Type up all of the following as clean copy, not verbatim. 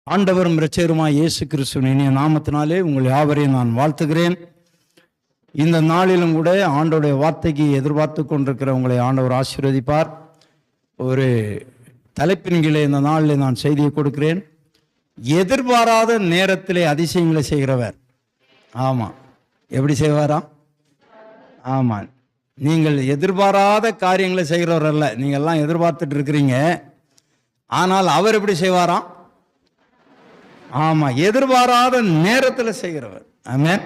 ஆண்டவரும் இரட்சகருமாய் இயேசு கிறிஸ்துவின் இனிய நாமத்தினாலே உங்கள் யாவரையும் நான் வாழ்த்துகிறேன். இந்த நாளிலும் கூட ஆண்டவருடைய வார்த்தைக்கு எதிர்பார்த்து கொண்டிருக்கிற உங்களை ஆண்டவர் ஆசீர்வதிப்பார். ஒரு தலைப்பின் கீழே இந்த நாளில் நான் செய்தியை கொடுக்கிறேன். எதிர்பாராத நேரத்திலே அதிசயங்களை செய்கிறவர். ஆமாம், எப்படி செய்வாராம்? ஆமாம், நீங்கள் எதிர்பாராத காரியங்களை செய்கிறவர் அல்ல. நீங்கள்லாம் எதிர்பார்த்துட்டு இருக்கிறீங்க, ஆனால் அவர் எப்படி செய்வாராம்? ஆமாம், எதிர்பாராத நேரத்தில் செய்கிறவர். ஆமென்.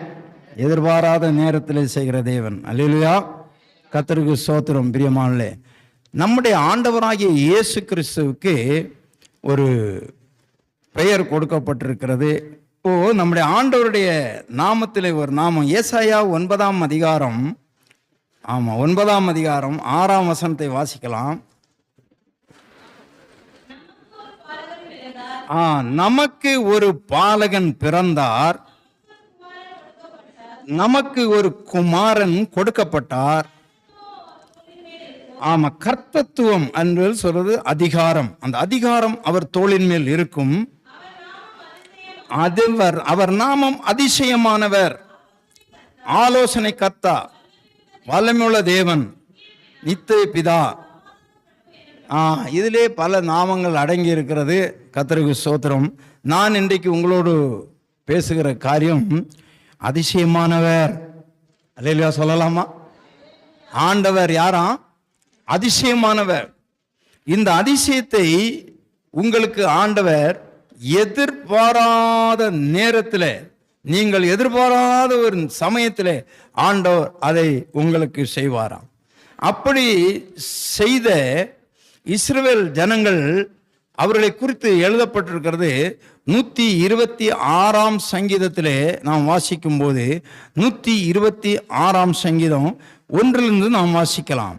எதிர்பாராத நேரத்தில் செய்கிற தேவன். அல்லேலூயா, கர்த்தருக்கு ஸ்தோத்திரம். பிரியமானவர்களே, நம்முடைய ஆண்டவராகிய இயேசு கிறிஸ்துவுக்கு ஒரு பெயர் கொடுக்கப்பட்டிருக்கிறது. நம்முடைய ஆண்டவருடைய நாமத்தில் ஒரு நாமம். ஏசாயா 9ஆம் அதிகாரம், 9ஆம் அதிகாரம் 6ஆம் வசனத்தை வாசிக்கலாம். நமக்கு ஒரு பாலகன் பிறந்தார், நமக்கு ஒரு குமாரன் கொடுக்கப்பட்டார். கர்த்தத்துவம் என்று சொல்றது அதிகாரம். அந்த அதிகாரம் அவர் தோளின் மேல் இருக்கும். அவர் நாமம் அதிசயமானவர், ஆலோசனை கர்த்தா, வல்லமையுள்ள தேவன், நித்திய பிதா. இதிலே பல நாமங்கள் அடங்கி இருக்கிறது. கர்த்தருக்கு ஸ்தோத்திரம். நான் இன்றைக்கு உங்களோடு பேசுகிற காரியம் அதிசயமானவர். அல்லேலூயா சொல்லலாமா? ஆண்டவர் யாராம்? அதிசயமானவர். இந்த அதிசயத்தை உங்களுக்கு ஆண்டவர் எதிர்பாராத நேரத்தில், நீங்கள் எதிர்பாராத ஒரு சமயத்தில் ஆண்டவர் அதை உங்களுக்கு செய்வாராம். அப்படி செய்த இஸ்ரவேல் ஜனங்கள், அவர்களை குறித்து எழுதப்பட்டிருக்கிறது 126ஆம் சங்கீதத்திலே நாம் வாசிக்கும் போது 126ஆம் சங்கீதம் 1 நாம் வாசிக்கலாம்.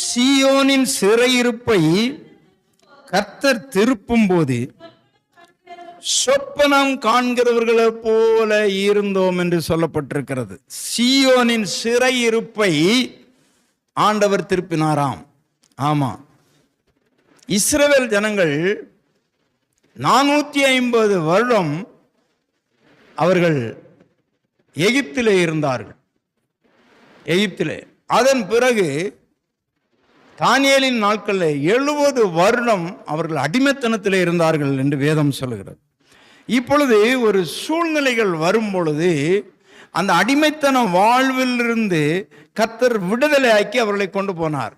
சீயோனின் சிறையிருப்பை கர்த்தர் திருப்பும் போது சொப்பனம் காண்கிறவர்களை போல இருந்தோம் என்று சொல்லப்பட்டிருக்கிறது. சீயோனின் சிறையிருப்பை ஆண்டவர் திருப்பினாராம். ஆமா, இஸ்ரவேல் ஜனங்கள் 450 வருடம் அவர்கள் எகிப்திலே இருந்தார்கள். எகிப்திலே. அதன் பிறகு தானியேலின் நாட்களில் 70 வருடம் அவர்கள் அடிமைத்தனத்திலே இருந்தார்கள் என்று வேதம் சொல்லுகிறது. இப்பொழுது ஒரு சூழ்நிலைகள் வரும் பொழுது அந்த அடிமைத்தன வாழ்விலிருந்து கர்த்தர் விடுதலை ஆக்கி அவர்களை கொண்டு போனார்.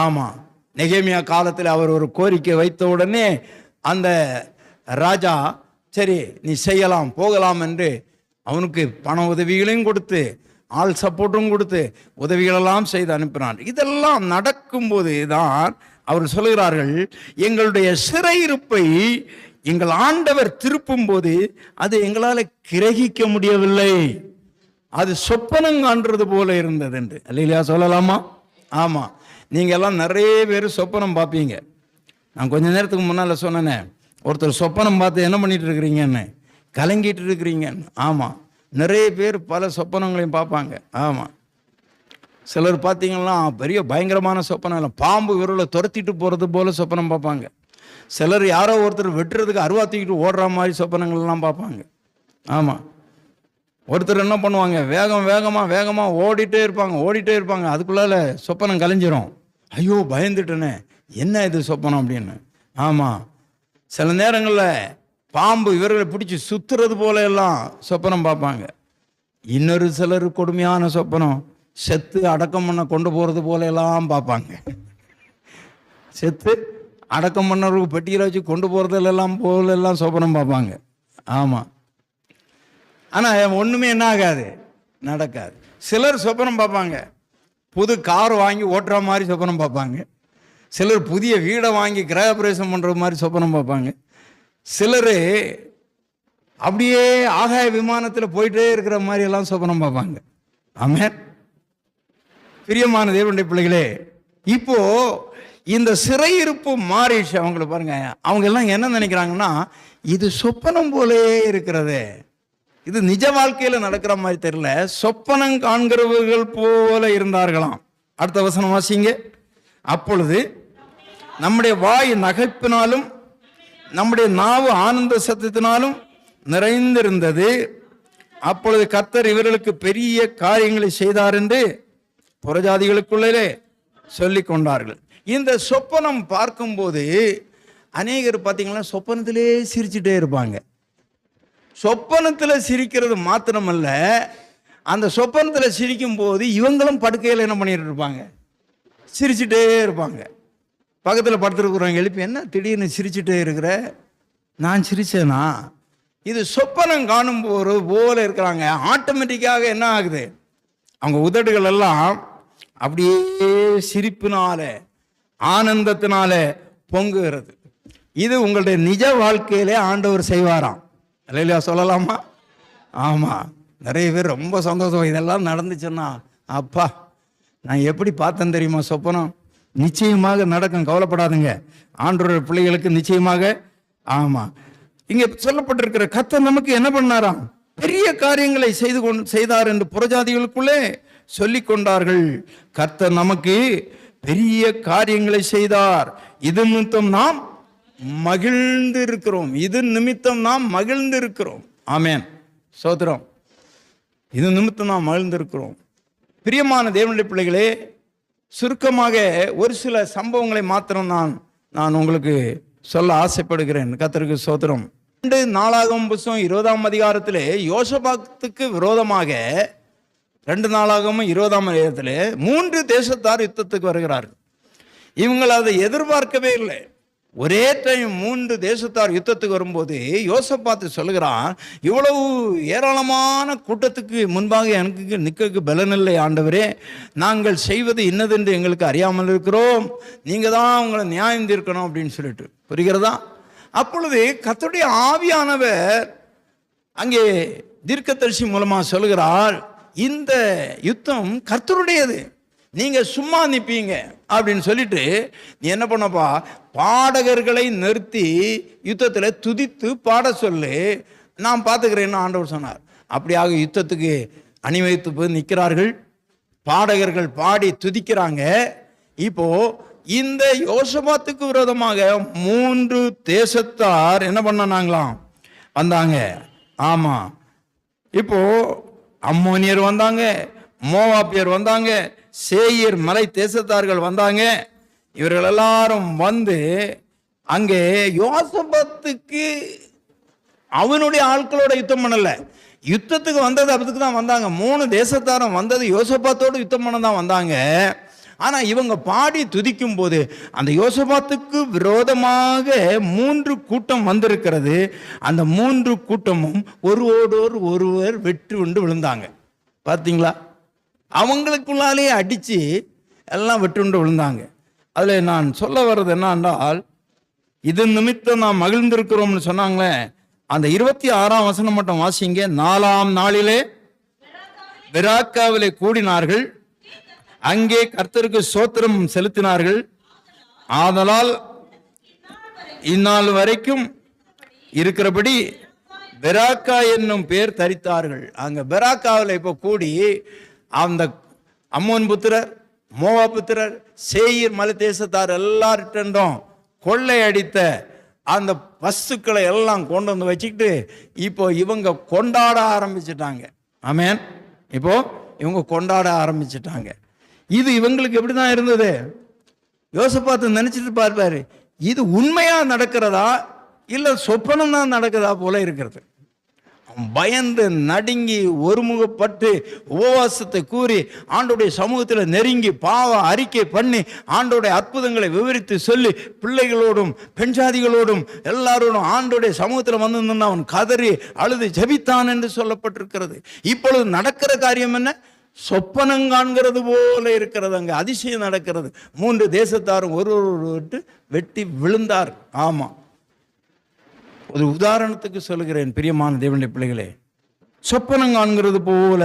ஆமாம், நெகேமியா காலத்தில் அவர் ஒரு கோரிக்கை வைத்த உடனே அந்த ராஜா சரி நீ செய்யலாம் போகலாம் என்று அவனுக்கு பண உதவிகளையும் கொடுத்து, ஆள் சப்போர்ட்டும் கொடுத்து, உதவிகளெல்லாம் செய்து அனுப்பினார். இதெல்லாம் நடக்கும்போது தான் அவர் சொல்கிறார்கள், எங்களுடைய சிறையிருப்பை எங்கள் ஆண்டவர் திருப்பும் போது அது எங்களால் கிரகிக்க முடியவில்லை, அது சொப்பனம் காண்றது போல இருந்தது என்று. அல்லையா சொல்லலாமா? ஆமாம், நீங்கள் எல்லாம் நிறைய பேர் சொப்பனம் பார்ப்பீங்க. நான் கொஞ்ச நேரத்துக்கு முன்னால் சொன்னேனே, ஒருத்தர் சொப்பனம் பார்த்து என்ன பண்ணிட்டு இருக்கிறீங்கன்னு, கலங்கிட்டு இருக்கிறீங்கன்னு. ஆமாம், நிறைய பேர் பல சொப்பனங்களையும் பார்ப்பாங்க. ஆமாம், சிலர் பார்த்தீங்கன்னா பெரிய பயங்கரமான சொப்பனம் இல்லை, பாம்பு விரலை துரத்திட்டு போகிறது போல சொப்பனம் பார்ப்பாங்க. சிலர் யாரோ ஒருத்தர் வெட்டுறதுக்கு அருவா தூக்கிட்டு ஓடுற மாதிரி சொப்பனங்கள்லாம் பார்ப்பாங்க. ஆமாம், ஒருத்தர் என்ன பண்ணுவாங்க, வேகமாக ஓடிட்டே இருப்பாங்க. அதுக்குள்ளால சொப்பனம் கலைஞ்சிரும். ஐயோ பயந்துட்டேனே, என்ன இது சொப்பனம் அப்படின்னு. ஆமாம், சில நேரங்களில் பாம்பு இவர்களை பிடிச்சி சுத்துறது போல எல்லாம் சொப்பனம் பார்ப்பாங்க. இன்னொரு சிலர் கொடுமையான சொப்பனம், செத்து அடக்கம் பண்ண கொண்டு போகிறது போல எல்லாம் பார்ப்பாங்க. செத்து அடக்கம் பண்ணவருக்கு பெட்டியில் வச்சு கொண்டு போகிறதெல்லாம் போலெல்லாம் சொப்பனம் பார்ப்பாங்க. ஆமாம், ஆனால் ஒன்றுமே என்ன ஆகாது, நடக்காது. சிலர் சொப்பனம் பார்ப்பாங்க, புது கார் வாங்கி ஓட்டுற மாதிரி சொப்பனம் பார்ப்பாங்க. சிலர் புதிய வீடை வாங்கி கிரகப்பிரவேசம் பண்ணுற மாதிரி சொப்பனம் பார்ப்பாங்க. சிலர் அப்படியே ஆகாய விமானத்தில் போயிட்டே இருக்கிற மாதிரி எல்லாம் சொப்பனம் பார்ப்பாங்க. ஆமென். பிரியமான தேவனுடைய பிள்ளைகளே, இப்போ இந்த சிறையிருப்பு மாறிடுச்சு அவங்களை பாருங்க. அவங்க எல்லாம் என்ன நினைக்கிறாங்கன்னா, இது சொப்பனம் போலே இருக்கிறதே, இது நிஜ வாழ்க்கையில் நடக்கிற மாதிரி தெரியல, சொப்பனம் காண்கிறவர்கள் போல இருந்தார்களாம். அடுத்த வசனம் வாசிங்க. அப்பொழுது நம்முடைய வாய் நகைப்பினாலும் நம்முடைய நாவு ஆனந்த சத்தத்தினாலும் நிறைந்திருந்தது. அப்பொழுது கர்த்தர் இவர்களுக்கு பெரிய காரியங்களை செய்தார் என்று புறஜாதிகளுக்குள்ளே சொல்லிக் கொண்டார்கள். இந்த சொப்பனம் பார்க்கும்போது அநேகர் பார்த்தீங்கன்னா சொப்பனத்திலே சிரிச்சுட்டே இருப்பாங்க. சொப்பனத்தில் சிரிக்கிறது மாத்திரமல்ல, அந்த சொப்பனத்தில் சிரிக்கும் போது இவங்களும் படுக்கையில் என்ன பண்ணிட்டு இருப்பாங்க, சிரிச்சுட்டே இருப்பாங்க. பக்கத்தில் படுத்துருக்குறவங்க எழுப்பி, என்ன திடீர்னு சிரிச்சுட்டே இருக்கிற, நான் சிரிச்சேனா? இது சொப்பனம் காணும் போல இருக்கிறாங்க. ஆட்டோமேட்டிக்காக என்ன ஆகுது, அவங்க உதடுகள் எல்லாம் அப்படியே சிரிப்பினால ஆனந்தத்தினால பொங்குகிறது. இது உங்களுடைய நிஜ வாழ்க்கையிலே ஆண்டவர் செய்வாராம். இல்லையா, சொல்லலாமா? ஆமாம், நிறைய பேர் ரொம்ப சந்தோஷம். இதெல்லாம் நடந்துச்சுன்னா, அப்பா நான் எப்படி பார்த்தேன் தெரியுமா சொப்பனம், நிச்சயமாக நடக்கும், கவலைப்படாதுங்க. ஆண்டவர் பிள்ளைகளுக்கு நிச்சயமாக. ஆமாம், இங்கே சொல்லப்பட்டிருக்கிற கர்த்தர் நமக்கு என்ன பண்ணாராம், பெரிய காரியங்களை செய்தார் என்று புறஜாதிகளுக்குள்ளே சொல்லிக் கொண்டார்கள். கர்த்தர் நமக்கு பெரிய காரியங்களை செய்தார், இது நிமித்தம் நாம் மகிழ்ந்து இருக்கிறோம். இது நிமித்தம் நாம் மகிழ்ந்து இருக்கிறோம். ஆமென், சோத்திரம். இது நிமித்தம் நாம் மகிழ்ந்து இருக்கிறோம். பிரியமான தேவனுடைய பிள்ளைகளே, சுருக்கமாக ஒரு சில சம்பவங்களை மாத்திரம் நான் உங்களுக்கு சொல்ல ஆசைப்படுகிறேன். கர்த்தருக்கு சோத்திரம். 2 நாளாகமம் புத்தகம் 20ஆம் அதிகாரத்திலே யோசபாத்துக்கு விரோதமாக 2 நாளாகமம் 20ஆம் அதிகாரத்திலே 3 தேசத்தார் யுத்தத்துக்கு வருகிறார்கள். இவங்களை அதை எதிர்பார்க்கவே இல்லை. ஒரே டைம் 3 தேசத்தார் யுத்தத்துக்கு வரும்போது யோசபாத்து சொல்லுகிறான், இவ்வளவு ஏராளமான கூட்டத்துக்கு முன்பாக எனக்கு நிற்க பலனில்லை ஆண்டவரே, நாங்கள் செய்வது இன்னதென்று எங்களுக்கு அறியாமல் இருக்கிறோம், நீங்க தான் உங்களை நியாயம் தீர்க்கணும் அப்படின்னு சொல்லிட்டு. புரிகிறதா? அப்பொழுது கர்த்தருடைய ஆவியானவர் அங்கே தீர்க்கதரிசி மூலமா சொல்லுகிறார், இந்த யுத்தம் கர்த்தருடையது, நீங்க சும்மா நிற்பீங்க அப்படின்னு சொல்லிட்டு, நீ என்ன பண்ணப்பா, பாடகர்களை நிறுத்தி யுத்தத்தில் துதித்து பாட சொல்லு, நான் பார்த்துக்கிறேன்னு ஆண்டவர் சொன்னார். அப்படியாக யுத்தத்துக்கு அணிவகுத்து போய் நிற்கிறார்கள். பாடகர்கள் பாடி துதிக்கிறாங்க. இப்போ இந்த யோசபாத்துக்கு விரோதமாக 3 தேசத்தார் என்ன பண்ணாங்களாம், வந்தாங்க. ஆமா, இப்போ அம்மோனியர் வந்தாங்க, மோவாபியர் வந்தாங்க, சேயீர் மலை தேசத்தார்கள் வந்தாங்க. இவர்கள் எல்லாரும் வந்து அங்கே யோசபாத்துக்கு அவனுடைய ஆட்களோட யுத்தம் பண்ணல, யுத்தத்துக்கு வந்தது அதுக்கு தான் வந்தாங்க. 3 தேசத்தாரும் வந்தது யோசபாத்தோடு யுத்தம் பண்ண தான் வந்தாங்க. ஆனா இவங்க பாடி துதிக்கும் போது அந்த யோசபாத்துக்கு விரோதமாக 3 கூட்டம் வந்திருக்கிறது. அந்த 3 கூட்டமும் ஒருவர் வெற்றி உண்டு விழுந்தாங்க. பார்த்தீங்களா? அவங்களுக்குள்ளாலே அடிச்சு எல்லாம் வெற்றுண்டு விழுந்தாங்க. அதில் நான் சொல்ல வர்றது என்னன்றால், இது நிமித்தம் நாம் மகிழ்ந்திருக்கிறோம்னு சொன்னாங்களே, அந்த 26ஆம் வசனம் மட்டும் வாசிங்க. 4ஆம் நாளிலே பெராக்காவிலே கூடினார்கள், அங்கே கர்த்தருக்கு ஸ்தோத்திரம் செலுத்தினார்கள். ஆதலால் இந்நாள் வரைக்கும் இருக்கிறபடி பெராக்கா என்னும் பேர் தரித்தார்கள். அங்க பெராக்காவில் இப்போ கூடி அந்த அம்மோன் புத்திரர், மோவா புத்திரர், சேயீர் மலை தேசத்தார் எல்லார்ட்டும் கொள்ளை அடித்த அந்த வஸ்துக்களை எல்லாம் கொண்டு வந்து வச்சுக்கிட்டு இப்போ இவங்க கொண்டாட ஆரம்பிச்சிட்டாங்க. ஆமென். இப்போ இவங்க கொண்டாட ஆரம்பிச்சிட்டாங்க. இது இவங்களுக்கு எப்படிதான் இருந்தது, யோசபாத்து நினைச்சிட்டு பார்ப்பாரு, இது உண்மையா நடக்கிறதா இல்லை சொப்பனம் தான் நடக்கிறதா போல இருக்கிறது. பயந்து நடுங்கி ஒருமுகப்பட்டு உபவாசத்தை கூறி ஆண்டோடைய சமூகத்தில் நெருங்கி பாவ அறிக்கை பண்ணி ஆண்டோடைய அற்புதங்களை விவரித்து சொல்லி பிள்ளைகளோடும் பெண்ஜாதிகளோடும் எல்லாரோடும் ஆண்டோடைய சமூகத்தில் வந்து அவன் கதறி அழுது ஜெபித்தான் என்று சொல்லப்பட்டிருக்கிறது. இப்பொழுது நடக்கிற காரியம் என்ன, சொப்பனம் காண்கிறது போல இருக்கிறது. அங்கே அதிசயம் நடக்கிறது. 3 தேசத்தாரும் ஒருவர் வெட்டி விழுந்தார். ஆமா, ஒரு உதாரணத்துக்கு சொல்லுகிறேன் பிரியமான தேவனுடைய பிள்ளைகளே, சொப்பனம் காண்கிறது போல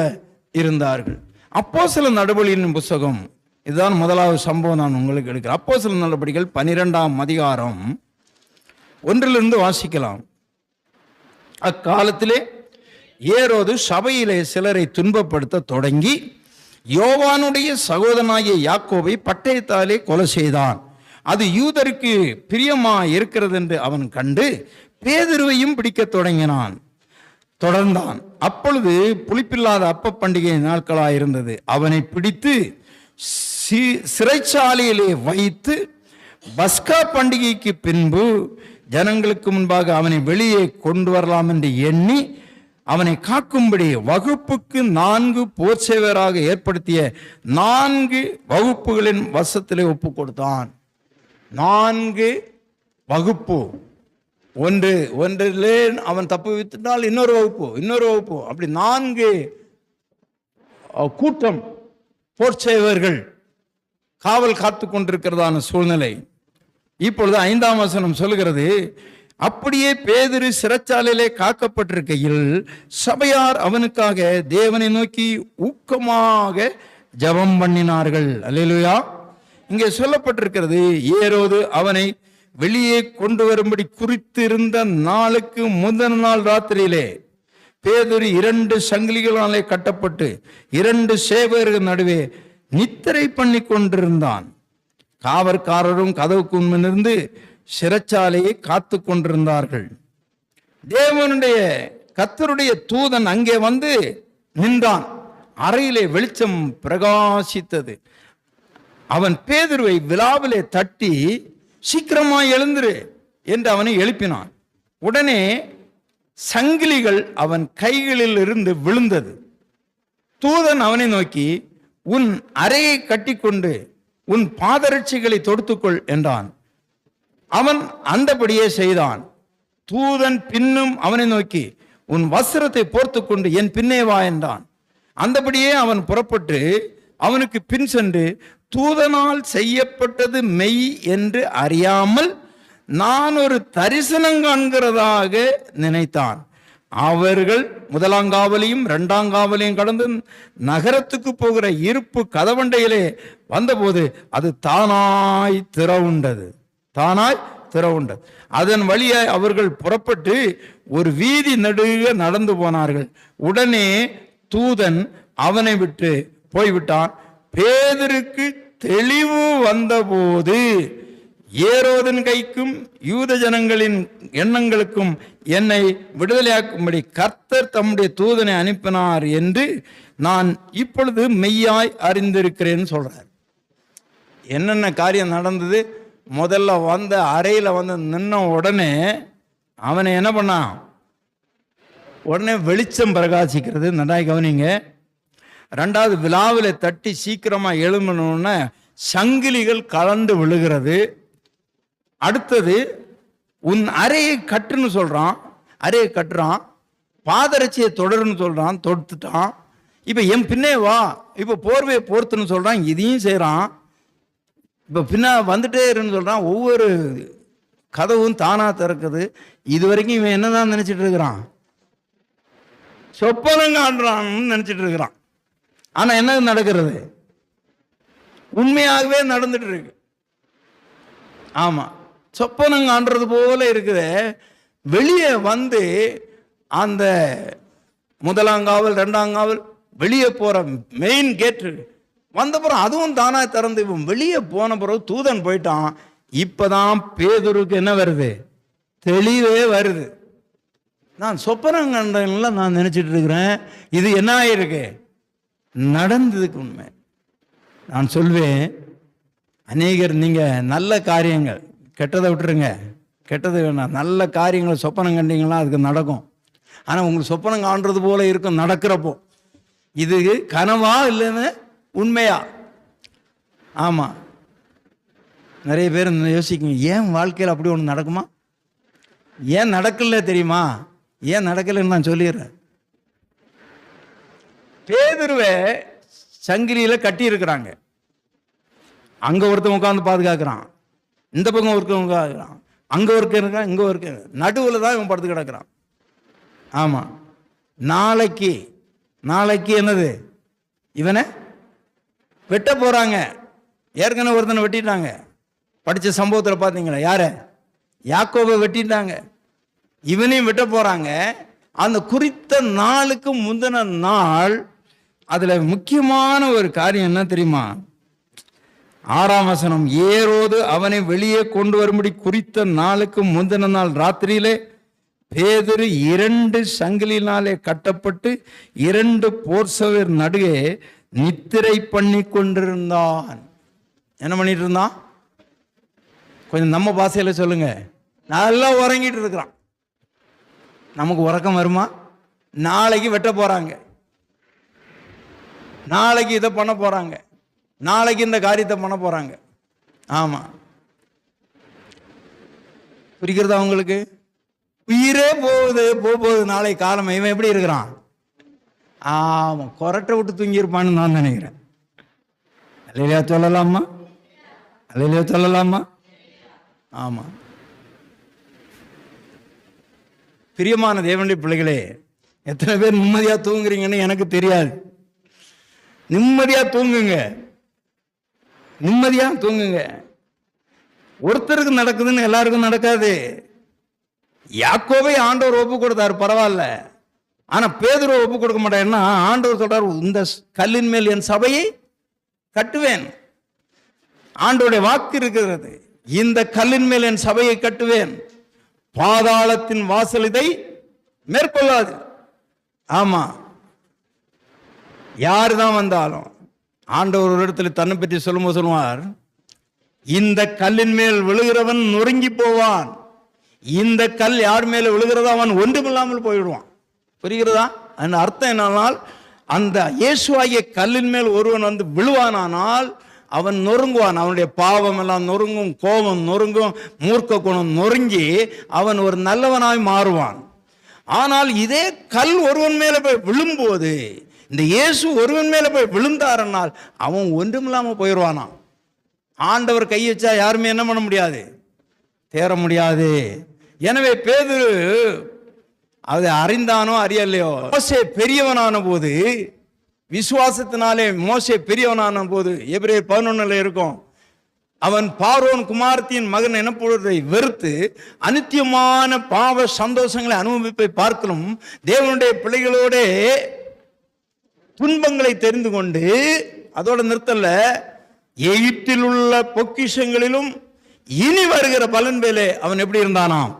இருந்தார்கள். அப்போஸ்தலர் நடபடிகளின் புத்தகம், இதுதான் முதலாவது சம்பவம் நான் உங்களுக்கு எடுக்கிறேன். அப்போஸ்தலர் நடபடிகள் 12ஆம் அதிகாரம் 1 வாசிக்கலாம். அக்காலத்திலே ஏரோது சபையிலே சிலரை துன்பப்படுத்த தொடங்கி யோவானுடைய சகோதரனாகிய யாக்கோபை பட்டயத்தாலே கொலை செய்தான். அது யூதருக்கு பிரியமா இருக்கிறது என்று அவன் கண்டு பேதுருவையும் பிடிக்கத் தொடர்ந்தான். அப்பொழுது புளிப்பில்லாத அப்ப பண்டிகை நாட்களாயிருந்தது. அவனை பிடித்து சிறைச்சாலையிலே வைத்து பஸ்கா பண்டிகைக்கு பின்பு ஜனங்களுக்கு முன்பாக அவனை வெளியே கொண்டு வரலாம் என்று எண்ணி அவனை காக்கும்படி வகுப்புக்கு 4 போர் சேவராக ஏற்படுத்திய 4 வகுப்புகளின் வசத்திலே ஒப்பு கொடுத்தான். 4 வகுப்பு, ஒன்றிலே அவன் தப்பு வித்துட்டால் இன்னொரு வகுப்பு, அப்படி 4 கூட்டம் போர் சேவர்கள் காவல் காத்து கொண்டிருக்கிறதான சூழ்நிலை. இப்பொழுது 5ஆம் வசனம் சொல்லுகிறது, அப்படியே பேதுரு சிறைச்சாலையிலே காக்கப்பட்டிருக்கையில் சபையார் அவனுக்காக தேவனை நோக்கி ஊக்கமாக ஜெபம் பண்ணினார்கள். அல்லேலூயா. இங்கே சொல்லப்பட்டிருக்கிறது, ஏரோது அவனை வெளியே கொண்டு வரும்படி குறித்திருந்த நாளுக்கு முதல் நாள் ராத்திரியிலே பேதுரு 2 சங்கிலிகளாலே கட்டப்பட்டு 2 சேவகர்கள் நடுவே நித்திரை பண்ணி கொண்டிருந்தான். காவற்காரரும் கதவுக்கு முன்னிருந்து சிறைச்சாலையை காத்து கொண்டிருந்தார்கள். தேவனுடைய கர்த்தருடைய தூதன் அங்கே வந்து நின்றான். அறையிலே வெளிச்சம் பிரகாசித்தது. அவன் பேதுருவை விலாவிலே தட்டி, சீக்கிரமாய் எழுந்திரு என்று அவனை எழுப்பினான். உடனே சங்கிலிகள் அவன் கைகளில் இருந்து விழுந்தது. தூதன் அவனை நோக்கி, உன் அறையை கட்டிக்கொண்டு உன் பாதரட்சிகளை தொடுத்துக்கொள் என்றான். அவன் அந்தபடியே செய்தான். தூதன் பின்னும் அவனை நோக்கி, உன் வஸ்திரத்தை போர்த்து கொண்டு என் பின்னே வா என்றான். அந்தபடியே அவன் புறப்பட்டு அவனுக்கு பின் சென்று, தூதனால் செய்யப்பட்டது மெய் என்று அறியாமல் நான் ஒரு தரிசனம் காண்கிறதாக நினைத்தான். அவர்கள் 1ஆம் காவலையும் 2ஆம் காவலையும் கடந்து நகரத்துக்கு போகிற இருப்பு கதவண்டையிலே வந்தபோது அது தானாய் திறவுண்டது. அதன் வழியாய் அவர்கள் புறப்பட்டு ஒரு வீதி நடுக நடந்து போனார்கள். உடனே தூதன் அவனை விட்டு போய்விட்டான். பேதுருக்கு தெளிவு வந்தபோது ஏரோதின் கைக்கும் யூத ஜனங்களின் எண்ணங்களுக்கும் என்னை விடுதலையாக்கும்படி கர்த்தர் தம்முடைய தூதனை அனுப்பினார் என்று நான் இப்பொழுது மெய்யாய் அறிந்திருக்கிறேன்னு சொல்றார். என்னென்ன காரியம் நடந்தது? முதல்ல வந்த அறையில் வந்து நின்ன உடனே அவனை என்ன பண்ணான்? உடனே வெளிச்சம் பிரகாசிக்கிறது. நன்றாய் கவனிங்க. 2வது விழாவில் தட்டி சீக்கிரமா எழும்பணும்னா சங்கிலிகள் கலந்து விழுகிறது. அடுத்தது உன் அறையை கட்டுன்னு சொல்றான். அறையை கட்டுறான். பாதரட்சியை தொடருன்னு சொல்றான். தொடுத்துட்டான். இப்ப என் பின்னே வா, இப்ப போர்வையை போர்த்துன்னு சொல்றான். இதையும் செய்யறான். இப்ப பின்ன வந்துட்டே இருன்னு சொல்றான். ஒவ்வொரு கதவும் தானா திறக்குது. இது வரைக்கும் இவன் என்னதான் நினைச்சிட்டு இருக்கிறான்? சொப்பனம் காண்றான்னு நினைச்சிட்டு இருக்கிறான். ஆனா என்ன நடக்கிறது? உண்மையாகவே நடந்துட்டு இருக்கு. ஆமா, சொப்பனம் காண்றது போல இருக்குது. வெளியே வந்து அந்த 1ஆம் காவல் 2ஆம் காவல் வெளியே போற மெயின் கேட்டு வந்த பிறகு அதுவும் தானா திறந்து இவன் வெளியே போன பிறகு தூதன் போயிட்டான். இப்பதான் பேதுருக்கு என்ன வருது? தெளிவே வருது. நான் சொப்பனம் கண்டெல்லாம் நான் நினைச்சிட்டு இருக்கிறேன். இது என்ன ஆயிருக்கு? நடந்ததுக்கு உண்மை. நான் சொல்வேன், அநேகர் நீங்க நல்ல காரியங்கள், கெட்டதை விட்டுருங்க, கெட்டது வேணாம், நல்ல காரியங்கள் சொப்பனம் கண்டீங்களா அதுக்கு நடக்கும். ஆனால் உங்களுக்கு சொப்பனம் காண்றது போல இருக்கும் நடக்கிறப்போ. இது கனவா இல்லைன்னு உண்மையா? ஆமாம், நிறைய பேர் யோசிக்குங்க, ஏன் வாழ்க்கையில் அப்படி ஒன்று நடக்குமா? ஏன் நடக்கல தெரியுமா? ஏன் நடக்கலைன்னு நான் சொல்லிடுறேன். பேதுருவை சங்கிலியில் கட்டி இருக்கிறாங்க. அங்கே ஒருத்தன் உட்காந்து பாதுகாக்கிறான், இந்த பக்கம் ஒருத்தன் உட்காந்துக்கிறான், அங்கே ஒருக்க இருக்கான், இங்கே ஒருக்க, நடுவில் தான் இவன் படுத்து கிடக்கிறான். ஆமாம், நாளைக்கு என்னது? இவனை வெட்ட போகிறாங்க. ஏற்கனவே ஒருத்தனை வெட்டிட்டாங்க. படித்த சம்பவத்தில் பார்த்தீங்களா? யாரை? யாக்கோபை வெட்டிட்டாங்க. இவனையும் வெட்ட போகிறாங்க. அந்த குறித்த நாளுக்கு முந்தின நாள் அதில் முக்கியமான ஒரு காரியம் என்ன தெரியுமா? 6ஆம் வசனம், ஏரோது அவனை வெளியே கொண்டு வரும்படி குறித்த நாளுக்கு முந்தின நாள் ராத்திரியிலே பேதுரு 2 சங்கிலினாலே கட்டப்பட்டு 2 போர்சவர் நடுவே நித்திரை பண்ணி கொண்டிருந்தான். என்ன பண்ணிட்டு இருந்தான்? கொஞ்சம் நம்ம பாஷையில சொல்லுங்க. நல்லா உறங்கிட்டு இருக்கிறான். நமக்கு உறக்கம் வருமா? நாளைக்கு வெட்ட போறாங்க, நாளைக்கு இதை பண்ண போறாங்க, நாளைக்கு இந்த காரியத்தை பண்ண போறாங்க. ஆமா, புரிகிறதா உங்களுக்கு? உயிரே போகுது நாளை காலம். இவன் எப்படி இருக்கிறான்? ஆமா, கொரட்டை விட்டு தூங்கியிருப்பான்னு நான் நினைக்கிறேன். அல்லேலூயா சொல்லலாமா? அல்லேலூயா சொல்லலாமா? ஆமா. பிரியமான தேவனுடைய பிள்ளைகளே, எத்தனை பேர் நிம்மதியா தூங்குறீங்கன்னு எனக்கு தெரியாது. நிம்மதியா தூங்குங்க, நிம்மதியா தூங்குங்க. ஒருத்தருக்கு நடக்குதுன்னு எல்லாருக்கும் நடக்காது. யாக்கோபை ஆண்டவர் ஒப்பு கொடுத்தாரு, பரவாயில்ல. ஆனா பேதுருவை ஒப்பு கொடுக்க மாட்டேன்னா ஆண்டவர் சொல்றாரு, இந்த கல்லின் மேல் என் சபையை கட்டுவேன். ஆண்டவருடைய வாக்கு இருக்கிறது, இந்த கல்லின் மேல் என் சபையை கட்டுவேன், பாதாளத்தின் வாசல் இதை மேற்கொள்ளாது. ஆமா, யாரு தான் வந்தாலும் ஆண்டவர் ஒரு இடத்துல தன்னை பற்றி சொல்லும்போது சொல்லுவார், இந்த கல்லின் மேல் விழுகிறவன் நொறுங்கி போவான், இந்த கல் யார் மேல விழுகிறதோ அவன் ஒன்றுமில்லாமல் போயிடுவான். புரிகிறதா? அந்த அர்த்தம் என்னன்னா, அந்த இயேசுவாகிய கல்லின் மேல் ஒருவன் வந்து விழுவானால் அவன் நொறுங்குவான். அவனுடைய பாவம் எல்லாம் நொறுங்கும், கோபம் நொறுங்கும், மூர்க்க குணம் நொறுங்கி அவன் ஒரு நல்லவனாய் மாறுவான். ஆனால் இதே கல் ஒருவன் மேல போய் விழும்போது, இந்த இயேசு ஒருவன் மேல போய் விழுந்தாரனால் அவன் ஒன்றுமில்லாம போயிடுவானா. ஆண்டவர் கை வச்சா யாருமே என்ன பண்ண முடியாது, தேற முடியாது. எனவே பேதுரு அதை அறிந்தானோ அறியலையோ, மோசே பெரியவனான போது, விசுவாசத்தினாலே மோசே பெரியவனான போது, எபிரேயர் 11 இருக்கும், அவன் பார்வோன் குமாரத்தின் மகன் எனப்படுவதை வெறுத்து அநித்தியமான பாவ சந்தோஷங்களை அனுபவிப்பை பார்க்கலும் தேவனுடைய பிள்ளைகளோட துன்பங்களை தெரிந்து கொண்டு, அதோட நிறுத்தல, எகிப்தில் உள்ள பொக்கிஷங்களிலும் இனி வருகிற பலன் வேலை அவன் எப்படி இருந்தானாம்,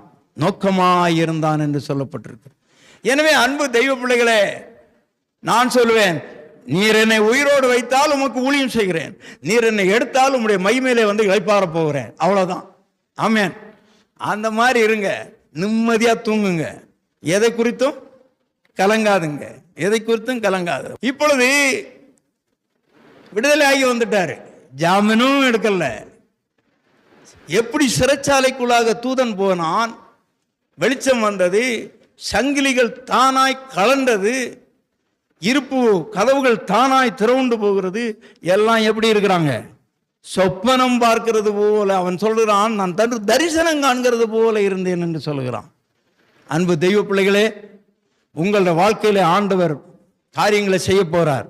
நோக்கமாயிருந்தான் என்று சொல்லப்பட்டிருக்கு. எனவே அன்பு தெய்வ பிள்ளைகளே, நான் சொல்லுவேன், நீர் என்னை உயிரோடு வைத்தால் உமக்கு ஊழியம் செய்கிறேன், நீர் என்னை எடுத்தால் உம்முடைய மகிமையிலே வந்து இளைப்பாற போகிறேன், அவ்வளவுதான். ஆமென். அந்த மாதிரி இருங்க, நிம்மதியா தூங்குங்க, எதை குறித்தும் கலங்காதுங்க, எதை குறித்தும் கலங்காது. இப்பொழுது விடுதலை ஆகி வந்துட்டாரு, ஜாமீனும் எடுக்கல. எப்படி சிறைச்சாலைக்குள்ளாக தூதன் போனான், வெளிச்சம் வந்தது, சங்கிலிகள் தானாய் கலண்டது, இருப்பு கதவுகள் தானாய் திறவுண்டு போகிறது. எல்லாம் எப்படி இருக்கிறாங்க, சொப்பனம் பார்க்கிறது போல. அவன் சொல்கிறான், நான் தரிசனம் காண்கிறது போல இருந்தேன் என்று சொல்லுகிறான். அன்பு தெய்வ பிள்ளைகளே, உங்களோட வாழ்க்கையில ஆண்டவர் காரியங்களை செய்ய போறார்.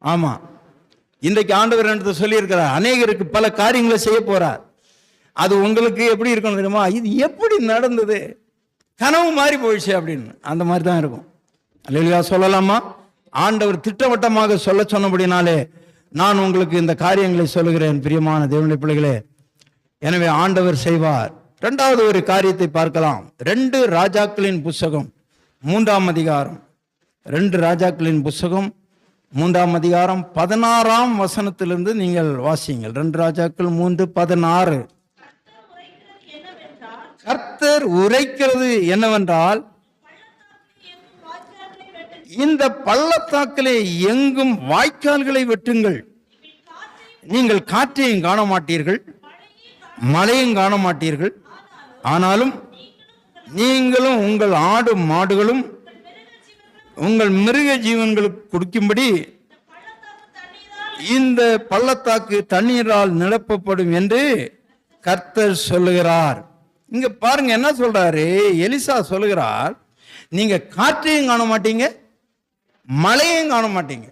ஆமா, இன்றைக்கு ஆண்டவர் என்று சொல்லியிருக்கிறார், அநேகருக்கு பல காரியங்களை செய்ய போறார். அது உங்களுக்கு எப்படி இருக்கணும் தெரியுமா, இது எப்படி நடந்தது, கனவு மாதிரி போயிடுச்சு அப்படின்னு, அந்த மாதிரி தான் இருக்கும். அல்லேலூயா சொல்லலாமா? ஆண்டவர் திட்டவட்டமாக சொல்ல சொன்னபடினாலே நான் உங்களுக்கு இந்த காரியங்களை சொல்லுகிறேன், பிரியமான தேவனுடைய பிள்ளைகளே. எனவே ஆண்டவர் செய்வார். இரண்டாவது ஒரு காரியத்தை பார்க்கலாம். 2 ராஜாக்களின் புஸ்தகம் 3ஆம் அதிகாரம், 2 ராஜாக்களின் புஸ்தகம் 3ஆம் அதிகாரம் 16ஆம் வசனத்திலிருந்து நீங்கள் வாசியுங்கள். 2 ராஜாக்கள் 3:16. கர்த்தர் உரைக்கிறது என்னவென்றால், இந்த பள்ளத்தாக்கிலே எங்கும் வாய்க்கால்களை வெட்டுங்கள், நீங்கள் காற்றையும் காண மாட்டீர்கள், மழையும் காண மாட்டீர்கள், ஆனாலும் நீங்களும் உங்கள் ஆடு மாடுகளும் உங்கள் மிருக ஜீவன்களுக்கு குடிக்கும்படி இந்த பள்ளத்தாக்கு தண்ணீரால் நிரப்பப்படும் என்று கர்த்தர் சொல்லுகிறார். இங்க பாருங்க என்ன சொல்றாரு, எலிசா சொல்லுகிறார், நீங்க காற்றையும் காண மாட்டீங்க, மழையும் காண மாட்டீங்க.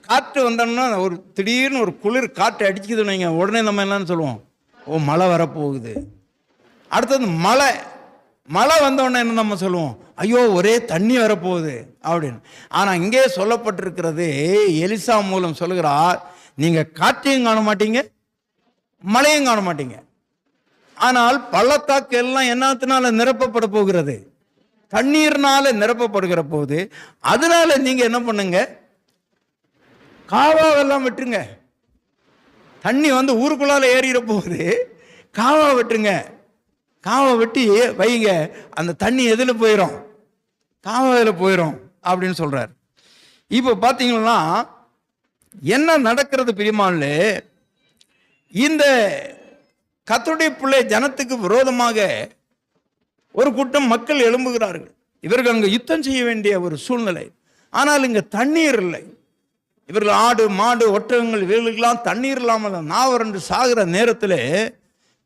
காற்று வந்தோம்னா ஒரு திடீர்னு ஒரு குளிர் காற்று அடிச்சுக்குதுன்னு வைங்க, உடனே நம்ம என்னன்னு சொல்லுவோம், ஓ மழை வரப்போகுது. அடுத்தது மழை வந்தோடனே என்ன நம்ம சொல்லுவோம், ஐயோ ஒரே தண்ணி வரப்போகுது அப்படின்னு. ஆனா இங்கே சொல்லப்பட்டிருக்கிறது, எலிசா மூலம் சொல்லுகிறார், நீங்க காற்றையும் காண மாட்டீங்க, மழையும் காண மாட்டீங்க. ஆனால் பள்ளத்தாக்கு எல்லாம் என்னத்தினால நிரப்பப்பட போகிறது? தண்ணீர்னால நிரப்பப்படுகிற போது, அதனால நீங்க என்ன பண்ணுங்க, காவாவெல்லாம் விட்டுருங்க. தண்ணி வந்து ஊருக்குள்ளால ஏறிற போது காவா விட்டுருங்க. காவா வெட்டி வைங்க, அந்த தண்ணி எதில் போயிடும்? காவாவில் போயிடும் அப்படின்னு சொல்றார். இப்போ பார்த்தீங்கன்னா என்ன நடக்கிறது பிரியமானே, இந்த கர்த்தருடைய பிள்ளை ஜனத்துக்கு விரோதமாக ஒரு கூட்டம் மக்கள் எழும்புகிறார்கள். இவர்கள் அங்கே யுத்தம் செய்ய வேண்டிய ஒரு சூழ்நிலை. ஆனால் இங்கே தண்ணீர் இல்லை. இவர்கள் ஆடு மாடு ஒட்டகங்கள் இவர்களுக்கெல்லாம் தண்ணீர் இல்லாமல் நாவறண்டு சாகிற நேரத்தில்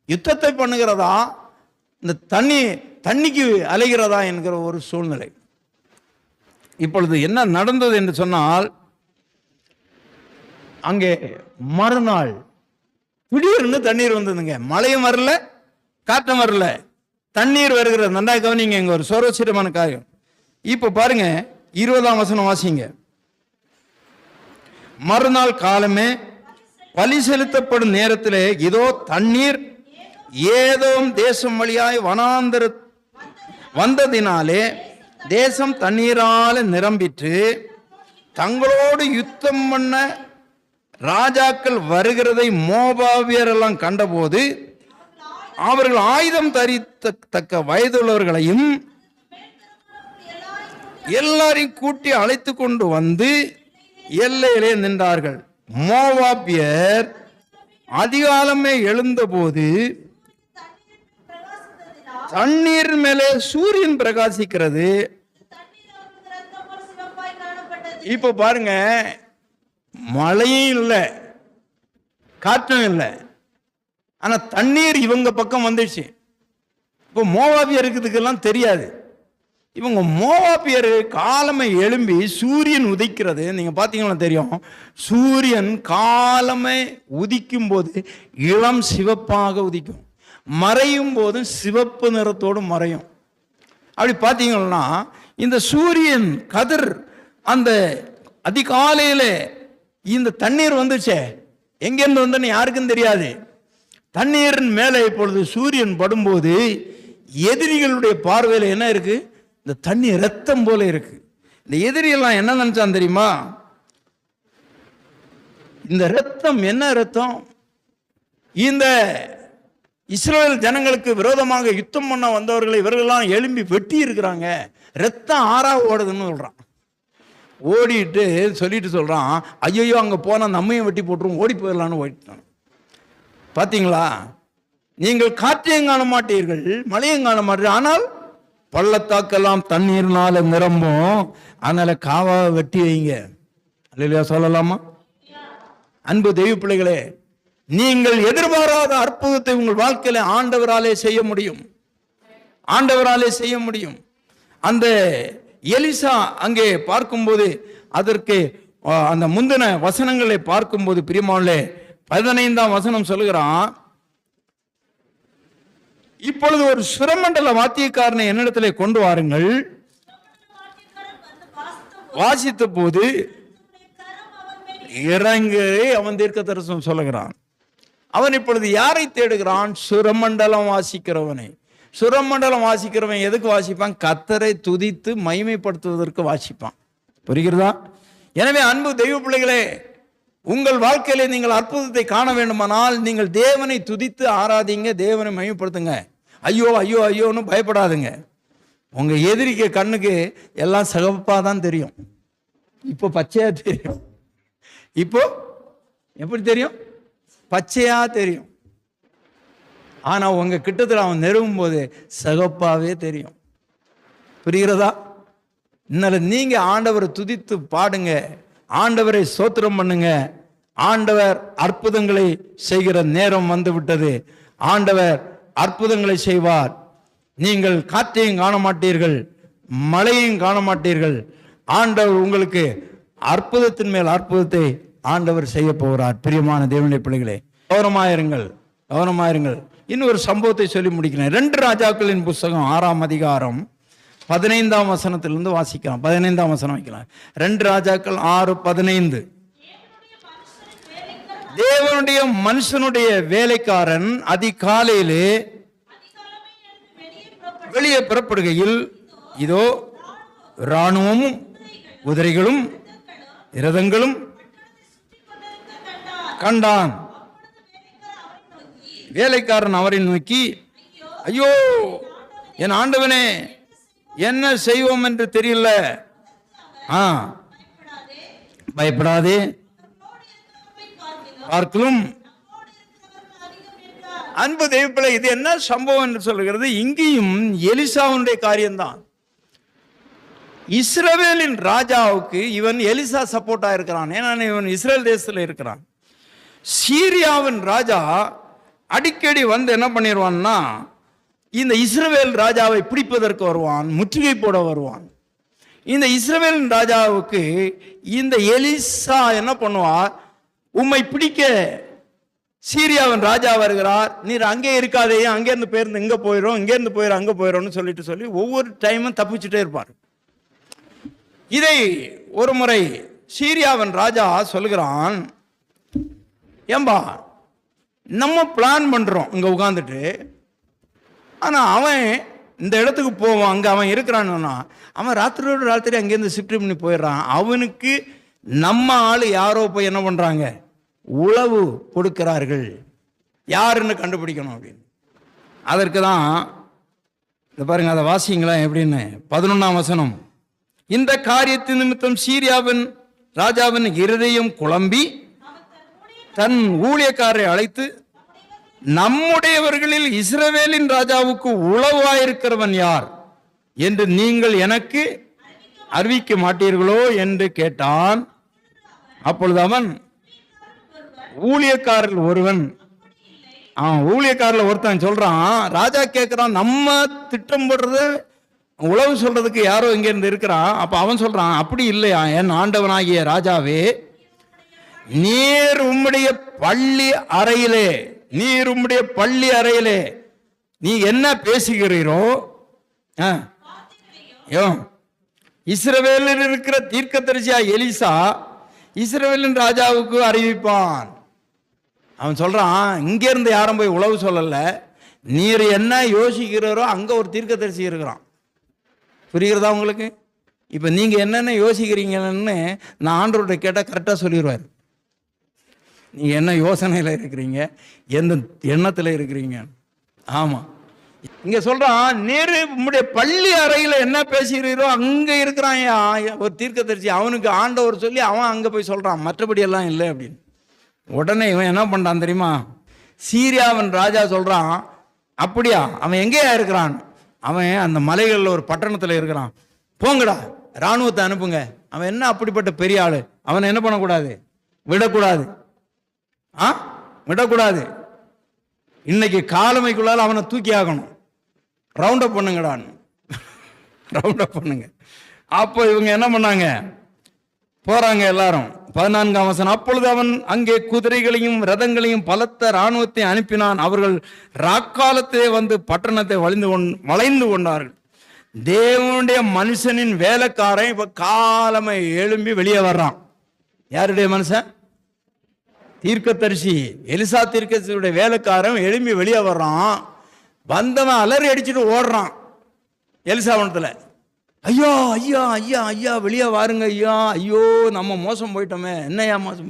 யுத்தத்தை பண்ணுகிறதா, இந்த தண்ணிக்கு அலைகிறதா என்கிற ஒரு சூழ்நிலை. இப்பொழுது என்ன நடந்தது என்று சொன்னால், அங்கே மறுநாள் திடீர்னு தண்ணீர் வந்ததுங்க. மழையும் வரல, காற்றும் வரல, தண்ணீர் வருகிறது. நல்லா கவனிங்க, இங்க ஒரு சுவாரஸ்யமான காரியம். இப்ப பாருங்க 20ஆம் வசனம் வாசிங்க. மறுநாள் காலமே பலி செலுத்தப்படும் நேரத்தில் இதோ தண்ணீர் ஏதோம் தேசம் வழியாய் வனாந்தர வந்ததினாலே தேசம் தண்ணீரால நிரம்பிற்று. தங்களோடு யுத்தம் பண்ண ராஜாக்கள் வருகிறதை மோபாவியர் எல்லாம் கண்டபோது அவர்கள் ஆயுதம் தரித்தக்க வயதுள்ளவர்களையும் எல்லாரையும் கூட்டி அழைத்து கொண்டு வந்து எல்லையிலே நின்றார்கள். மோவாபியர் அதிகாலமே எழுந்தபோது தண்ணீர் மேலே சூரியன் பிரகாசிக்கிறது. இப்ப பாருங்க, மழையும் இல்லை, காற்றும் இல்லை, ஆனா தண்ணீர் இவங்க பக்கம் வந்துடுச்சு. இப்போ மோவாபியருக்குதுக்கெல்லாம் தெரியாது. இவங்க மோவாபியர் காலமை எழும்பி சூரியன் உதிக்கிறது. நீங்க பார்த்தீங்கன்னா தெரியும், சூரியன் காலமை உதிக்கும் போது இளம் சிவப்பாக உதிக்கும், மறையும் போதும் சிவப்பு நிறத்தோடு மறையும். அப்படி பார்த்தீங்கன்னா இந்த சூரியன் கதிர் அந்த அதிகாலையில் இந்த தண்ணீர் வந்துச்சே, எங்கேருந்து வந்தன்னு யாருக்கும் தெரியாது. தண்ணீரின் மேலே இப்பொழுது சூரியன் படும்போது எதிரிகளுடைய பார்வையில் என்ன இருக்கு? இந்த தண்ணி ரத்தம் போல இருக்கு. இந்த எதிரியெல்லாம் என்ன நினைச்சான் தெரியுமா? இந்த ரத்தம் என்ன ரத்தம்? இந்த இஸ்ரவேல் ஜனங்களுக்கு விரோதமாக யுத்தம் பண்ண வந்தவர்களை இவர்களெல்லாம் எழும்பி வெட்டி இருக்கிறாங்க, ரத்தம் ஆறா ஓடுதுன்னு சொல்றான். ஓடிட்டு சொல்லிட்டு சொல்றான், ஐயோ அங்கே போனால் நம்மையும் வெட்டி போட்டுரும், ஓடி போயிடலான்னு ஓடிட்டான். பார்த்தீங்களா? நீங்கள் காற்றையும் காண மாட்டீர்கள், மழையும் காண மாட்டீர்கள், ஆனால் பள்ளத்தாக்கெல்லாம் தண்ணீர்னால நிரம்பும். அதனால காவாவை வெட்டி வைங்க. அல்லேலூயா சொல்லலாமா? அன்பு தெய்வ பிள்ளைகளே, நீங்கள் எதிர்பாராத அற்புதத்தை உங்கள் வாழ்க்கையில ஆண்டவராலே செய்ய முடியும், ஆண்டவராலே செய்ய முடியும். அந்த எலிசா அங்கே பார்க்கும்போது, அதற்கு அந்த முந்தின வசனங்களை பார்க்கும்போது பிரியமானே 15ஆம் வசனம் சொல்லுகிறான், இப்பொழுது ஒரு சுரமண்டல வாத்தியக்காரனை என்னிடத்திலே கொண்டு வாருங்கள். வாசித்த போது இறங்கு அவன் தீர்க்க தரிசனம் சொல்லுகிறான். அவன் இப்பொழுது யாரை தேடுகிறான்? சுரமண்டலம் வாசிக்கிறவனை. சுரமண்டலம் வாசிக்கிறவன் எதுக்கு வாசிப்பான்? கர்த்தரை துதித்து மகிமைப்படுத்துவதற்கு வாசிப்பான். புரிகிறதா? எனவே அன்பு தெய்வ பிள்ளைகளே, உங்கள் வாழ்க்கையிலே நீங்கள் அற்புதத்தை காண வேண்டுமானால் நீங்கள் தேவனை துதித்து ஆராதிங்க, தேவனை மகிமைப்படுத்துங்க. ஐயோ ஐயோ ஐயோன்னு பயப்படாதுங்க. உங்க எதிரிக்கு கண்ணுக்கு எல்லாம் சிவப்பா தான் தெரியும், இப்போ பச்சையா தெரியும். இப்போ எப்படி தெரியும்? பச்சையா தெரியும். ஆனா உங்க கிட்டத்தில் அவன் நெருங்கும் போது சிவப்பாவே தெரியும். புரிகிறதா? இதனால நீங்க ஆண்டவரை துதித்து பாடுங்க, ஆண்டவரை ஸ்தோத்திரம் பண்ணுங்க. ஆண்டவர் அற்புதங்களை செய்கிற நேரம் வந்து விட்டது. ஆண்டவர் அற்புதங்களை செய்வார். நீங்கள் காற்றையும் காண மாட்டீர்கள், மழையையும் காண மாட்டீர்கள். ஆண்டவர் உங்களுக்கு அற்புதத்தின் மேல் அற்புதத்தை ஆண்டவர் செய்ய போகிறார். பிரியமான தேவனுடைய பிள்ளைகளே, கவனமாயிருங்கள், கவனமாயிருங்கள். இன்னொரு சம்பவத்தை சொல்லி முடிக்கிறேன். 2 ராஜாக்களின் புஸ்தகம் 6ஆம் அதிகாரம் 15ஆம் வசனத்திலிருந்து வாசிக்கலாம். 15ஆம் வசனம் வைக்கலாம். 2 ராஜாக்கள் 6:15. தேவனுடைய மனுஷனுடைய வேலைக்காரன் அதிகாலையிலே வெளியே புறப்படுகையில் இதோ இராணுவமும் குதிரைகளும் இரதங்களும் கண்டான். வேலைக்காரன் அவரை நோக்கி, ஐயோ என் ஆண்டவனே, என்ன செய்வோம் என்று தெரியல. பயப்படாதே, பார்க்கலும். அன்பு தேவப்பிள்ளை, இது என்ன சம்பவம் என்று சொல்லுகிறது? இங்கேயும் எலிசாவுடைய காரியம்தான். இஸ்ரவேலின் ராஜாவுக்கு இவன் எலிசா சப்போர்ட்டா இருக்கிறான். ஏன்னா இவன் இஸ்ரேல் தேசத்தில் இருக்கிறான். சீரியாவின் ராஜா அடிக்கடி வந்து என்ன பண்ணிடுவான்னா, இந்த இஸ்ரவேல் ராஜாவை பிடிப்பதற்கு வருவான், முற்றுகை போட வருவான். இந்த இஸ்ரவேலின் ராஜாவுக்கு இந்த எலிசா என்ன பண்ணுவார், உம்மை பிடிக்க சீரியாவின் ராஜா வருகிறார், நீர் அங்கே இருக்காதே, அங்கேருந்து போயிருந்து இங்கே போயிடும், இங்கேருந்து போயிடும் அங்கே போயிடும்னு சொல்லி ஒவ்வொரு டைமும் தப்பிச்சுட்டே இருப்பார். இதை ஒரு முறை சீரியாவின் ராஜா சொல்லுகிறான், ஏம்பா நம்ம பிளான் பண்ணுறோம் இங்கே உட்காந்துட்டு, ஆனால் அவன் இந்த இடத்துக்கு போவான், அங்கே அவன் இருக்கிறான்னா அவன் ராத்திரியோடு ராத்திரி அங்கேருந்து ஷிஃப்ட் பண்ணி போயிடுறான். அவனுக்கு நம்ம ஆள் யாரோ போய் என்ன பண்ணுறாங்க, உளவு கொடுக்கிறார்கள், யாருன்னு கண்டுபிடிக்கணும் அப்படின்னு. அதற்கு தான் இந்த பாருங்க, அதை வாசிங்களா எப்படின்னு. 11ஆம் வசனம். இந்த காரியத்தின் நிமித்தம் சீரியாவின் ராஜாவின் இருதயம் குழம்பி தன் ஊழியக்காரரை அழைத்து, நம்முடையவர்களில் இஸ்ரவேலின் ராஜாவுக்கு உளவாயிருக்கிறவன் யார் என்று நீங்கள் எனக்கு அறிவிக்க மாட்டீர்களோ என்று கேட்டான். அப்பொழுது அவன், ஊழியக்காரில் ஒருவன், ஊழியக்காரில் ஒருத்தன் சொல்றான், ராஜா கேட்கிறான், நம்ம திட்டம் போடுறது உளவு சொல்றதுக்கு யாரோ இங்க இருந்து இருக்கிறான். அப்ப அவன் சொல்றான், அப்படி இல்லையா என் ஆண்டவனாகிய ராஜாவே, நீர் உம்முடைய பள்ளி அறையிலே நீ என்ன பேசுகிறீரோ, இஸ்ரவேலில் இருக்கிற தீர்க்கதரிசியா எலிசா இஸ்ரவேலின் ராஜாவுக்கு அறிவிப்பான். அவன் சொல்றான், இங்க இருந்து யாரும் போய் உளவு சொல்லல, நீர் என்ன யோசிக்கிறோ அங்க ஒரு தீர்க்கதரிசி இருக்கிறான். புரிகிறதா உங்களுக்கு? இப்ப நீங்க என்னென்ன யோசிக்கிறீங்கன்னு நான் ஆண்டவர்கிட்ட கேட்டால் கரெக்டா சொல்லிடுவார். நீங்க என்ன யோசனையில இருக்கிறீங்க, எந்த எண்ணத்துல இருக்கிறீங்க. ஆமா, இங்க சொல்றான், நீர் உம்முடைய பள்ளி அறையில என்ன பேசுகிறீரோ அங்க இருக்கிறான் ஒரு தீர்க்கதரிசி. அவனுக்கு ஆண்டவர் சொல்லி அவன் அங்க போய் சொல்றான், மற்றபடி எல்லாம் இல்லை அப்படின்னு. உடனே இவன் என்ன பண்றான் தெரியுமா, சீரியாவின் ராஜா சொல்றான், அப்படியா, அவன் எங்கேயா இருக்கிறான், அவன் அந்த மலைகளில் ஒரு பட்டணத்தில் இருக்கிறான், போங்கடா இராணுவத்தை அனுப்புங்க. அவன் என்ன அப்படிப்பட்ட பெரிய ஆளு, அவனை என்ன பண்ணக்கூடாது, விடக்கூடாது. விடக்கூடாது. இன்னைக்கு காலமைக்குள்ளால அவனை தூக்கி ஆகணும். ரவுண்ட் அப் பண்ணுங்கடான்னு ரவுண்ட் அப் பண்ணுங்க. அப்போ இவங்க என்ன பண்ணாங்க, போறாங்க எல்லாரும். 14ஆம் வசனம். அப்பொழுது அவன் அங்கே குதிரைகளையும் ரதங்களையும் பலத்த இராணுவத்தை அனுப்பினான். அவர்கள் ராக்காலத்திலே வந்து பட்டணத்தை வளைந்து கொண்டார்கள். தேவனுடைய மனுஷனின் வேலைக்காரன் இப்ப காலமை எழும்பி வெளியே வர்றான். யாருடைய மனுஷன்? தீர்க்கதரிசி எலிசா தீர்க்கதரிசியுடைய வேலைக்காரன் எழும்பி வெளியே வர்றான். வந்தவன் அலறி அடிச்சுட்டு ஓடுறான் எலிசாவனத்துல. ஐயா ஐயா ஐயா ஐயா வெளியே வாருங்க ஐயா, ஐயோ நம்ம மோசம் போயிட்டோமே. என்னையா மோசம்?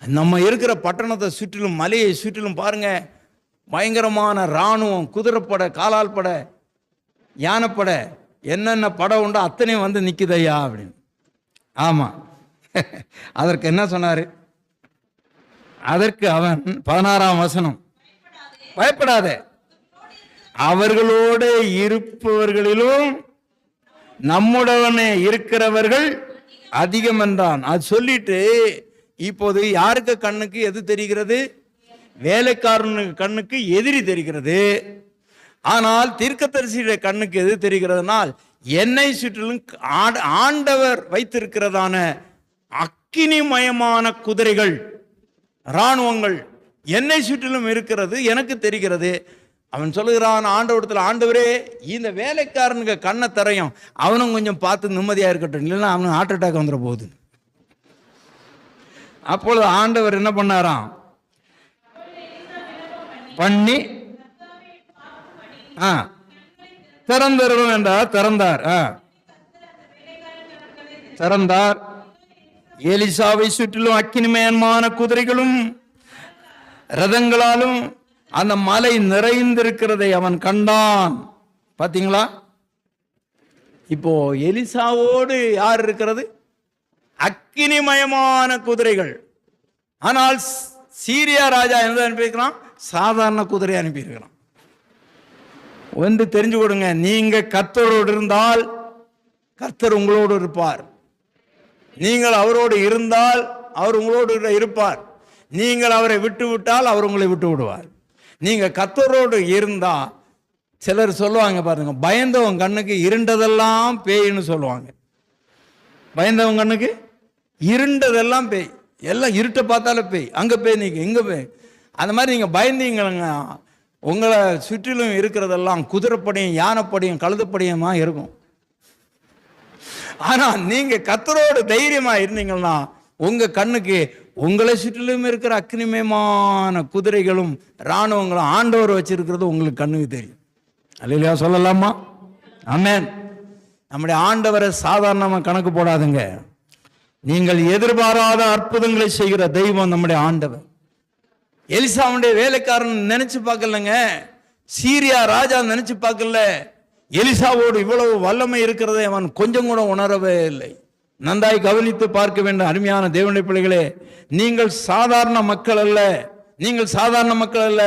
நம்ம இருக்கிற பட்டணத்தை சுற்றிலும் மலையை சுற்றிலும் பாருங்க, பயங்கரமான இராணுவம், குதிரைப்படை, காலால் படை, யானைப்படை, என்னென்ன படம் உண்டோ அத்தனையும் வந்து நிற்குது ஐயா அப்படின்னு. ஆமாம், அதற்கு என்ன சொன்னார்? அதற்கு அவன் 16ஆம் வசனம், பயப்படாதே, அவர்களோடு இருப்பவர்களிலும் நம்முடனே இருக்கிறவர்கள் அதிகம் என்றான். அது சொல்லிட்டு இப்போது யாருக்கு கண்ணுக்கு எது தெரிகிறது? வேலைக்காரனுக்கு கண்ணுக்கு எதிரி தெரிகிறது. ஆனால் தீர்க்கதரிசியுடைய கண்ணுக்கு எது தெரிகிறதுனால், என்னை சுற்றிலும் ஆண்டவர் வைத்திருக்கிறதான அக்கினிமயமான குதிரைகள், இராணுவங்கள் என்னை சுற்றிலும் இருக்கிறது, எனக்கு தெரிகிறது. அவன் சொல்லுகிறான் ஆண்டவரத்தில், ஆண்டவரே இந்த வேலைக்காரனுக்கு கண்ணை தரையும், அவனும் கொஞ்சம் பார்த்து நிம்மதியாக இருக்கட்டும், இல்லைன்னா அவனுக்கு ஹார்ட் அட்டாக் வந்துட போகுது. அப்பொழுது ஆண்டவர் என்ன பண்ணாராம், பண்ணி திறந்தரும் என்றார். திறந்தார். திறந்தார். எலிசாவை சுற்றிலும் அக்கினிமயமான குதிரைகளும் ரதங்களாலும் அந்த மலை நிறைந்திருக்கிறதை அவன் கண்டான். பாத்தீங்களா? இப்போ எலிசாவோடு யார் இருக்கிறது? அக்கினிமயமான குதிரைகள். ஆனால் சீரியா ராஜா என்ன அனுப்பியிருக்கிறான்? சாதாரண குதிரை அனுப்பியிருக்கிறான். ஒன்று தெரிஞ்சு கொடுங்க, நீங்க கர்த்தரோடு இருந்தால் கர்த்தர் உங்களோடு இருப்பார். நீங்கள் அவரோடு இருந்தால் அவர் உங்களோடு இருப்பார். நீங்கள் அவரை விட்டு விட்டால் அவர் உங்களை விட்டு விடுவார். நீங்க கர்த்தரோடு இருந்தா, சிலர் சொல்லுவாங்க பாருங்க, பயந்தவன் கண்ணுக்கு இருண்டதெல்லாம் பேய்ன்னு சொல்லுவாங்க. பயந்தவன் கண்ணுக்கு இருண்டதெல்லாம் பேய், எல்லாம் இருட்டை பார்த்தாலும் பேய், அங்கே பேய் நீங்க எங்கே பேய். அந்த மாதிரி நீங்கள் பயந்தீங்க, உங்களை சுற்றிலும் இருக்கிறதெல்லாம் குதிரைப்படையும் யானைப்படையும் கழுதப்படையுமா இருக்கும். ஆனால் நீங்கள் கர்த்தரோடு தைரியமாக இருந்தீங்கன்னா உங்க கண்ணுக்கு உங்களை சுற்றிலும் இருக்கிற அக்னிமயமான குதிரைகளும் இராணுவங்களும் ஆண்டவர் வச்சிருக்கிறது உங்களுக்கு கண்ணுக்கு தெரியும். அல்லேலூயா சொல்லலாமா? ஆமென். நம்முடைய ஆண்டவரை சாதாரணமாக கணக்கு போடாதுங்க. நீங்கள் எதிர்பாராத அற்புதங்களை செய்கிற தெய்வம் நம்முடைய ஆண்டவர். எலிசாவுடைய வேலைக்காரன் நினைச்சு பார்க்கலங்க, சீரியா ராஜா நினைச்சு பார்க்கல. எலிசாவோடு இவ்வளவு வல்லமை இருக்கிறதை அவன் கொஞ்சம் கூட உணரவே இல்லை. நன்றாய் கவனித்து பார்க்க வேண்டும் அருமையான தேவனுடைய பிள்ளைகளே. நீங்கள் சாதாரண மக்கள் அல்ல, நீங்கள் சாதாரண மக்கள் அல்ல.